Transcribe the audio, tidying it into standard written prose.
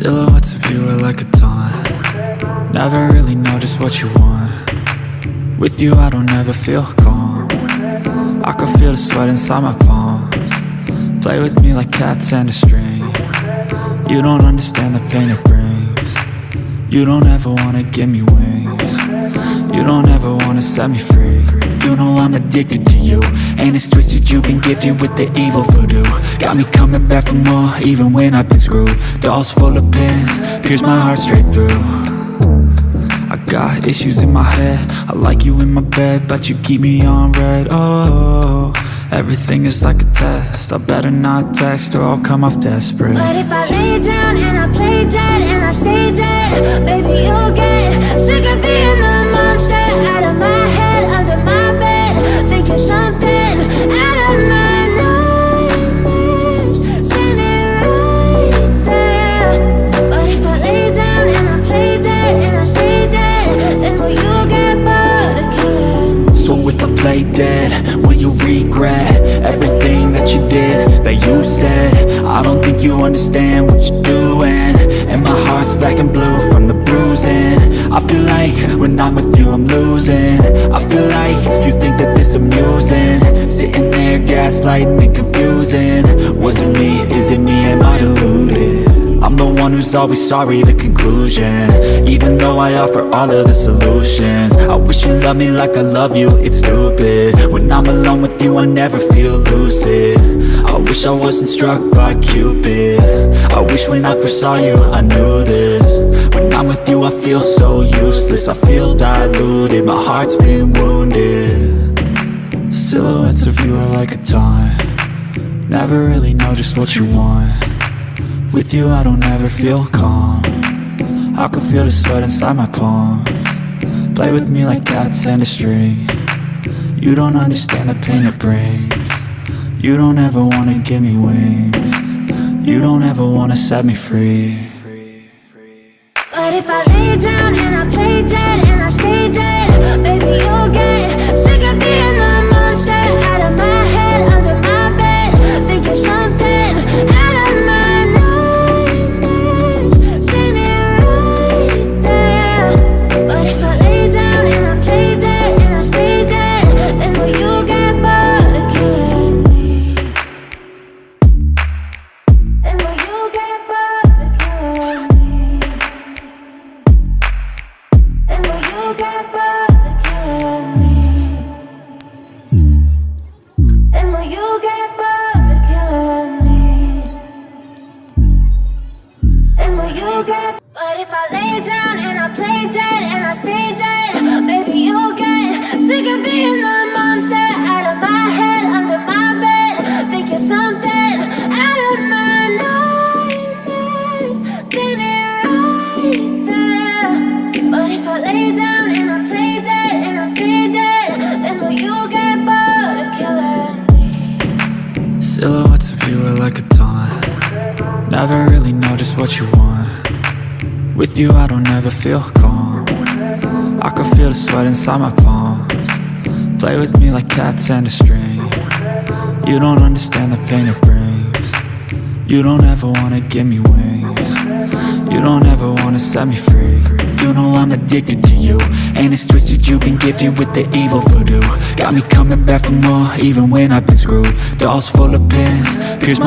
Silhouettes of you are like a taunt. Never really know just what you want. With you I don't ever feel calm. I can feel the sweat inside my palms. Play with me like cats and a string. You don't understand the pain it brings. You don't ever wanna give me wings. You don't ever wanna set me free. You know I'm addicted to you, and it's twisted, you've been gifted with the evil voodoo. Got me coming back for more, even when I've been screwed. Dolls full of pins, pierce my heart straight through. I got issues in my head, I like you in my bed, but you keep me on red. Oh, everything is like a test, I better not text or I'll come off desperate. But if I lay down and I play dead and I stay dead, baby you'll get sick of being the monster out of my head, under my bed, thinking something out of my nightmares, standing right there. But if I lay down and I play dead and I stay dead, then will you get bored of killing me? So if I play dead, will you regret everything that you did, that you said? I don't think you understand what you're doing, and my heart's black and blue from the bruising. I feel like when I'm with you I'm losing. I feel like you think that this amusing, sitting there gaslighting and confusing. Was it me? Is it me? Am I deluded? I'm the one who's always sorry, the conclusion, even though I offer all of the solutions. I wish you loved me like I love you, it's stupid. When I'm alone with you I never feel lucid. I wish I wasn't struck by Cupid. I wish when I first saw you I knew this. When I'm with you I feel so useless, I feel diluted, my heart's been wounded. Silhouettes of you are like a taunt. Never really know just what you want. With you I don't ever feel calm. I can feel the sweat inside my palms. Play with me like cats and a string. You don't understand the pain it brings. You don't ever wanna give me wings. You don't ever wanna set me free. But if I lay down and I play dead and I stay dead, baby you'll get sick of being the monster out of my head, under my bed, thinking something out of my nightmares, standing right there. But if I lay down and I play dead and I stay dead, then will you get bored of killing me? Then will you get bored of killing me? Then will you get bored of killing me? Then will you get bored of killing me? Then will you get? But if I lay down and I play dead and I stay dead, baby you'll get sick of being the monster out of my head, under my bed, thinking something out of my nightmares, standing right there. But if I lay down and I play dead and I stay dead, then will you get bored of killing me? Silhouettes of you are like a taunt. Never really know just what you want. With you I don't ever feel calm. I can feel the sweat inside my palms. Play with me like cats and a string. You don't understand the pain it brings. You don't ever wanna give me wings. You don't ever wanna set me free. You know I'm addicted to you, and it's twisted, you've been gifted with the evil voodoo. Got me coming back for more, even when I've been screwed. Dolls full of pins, pierce my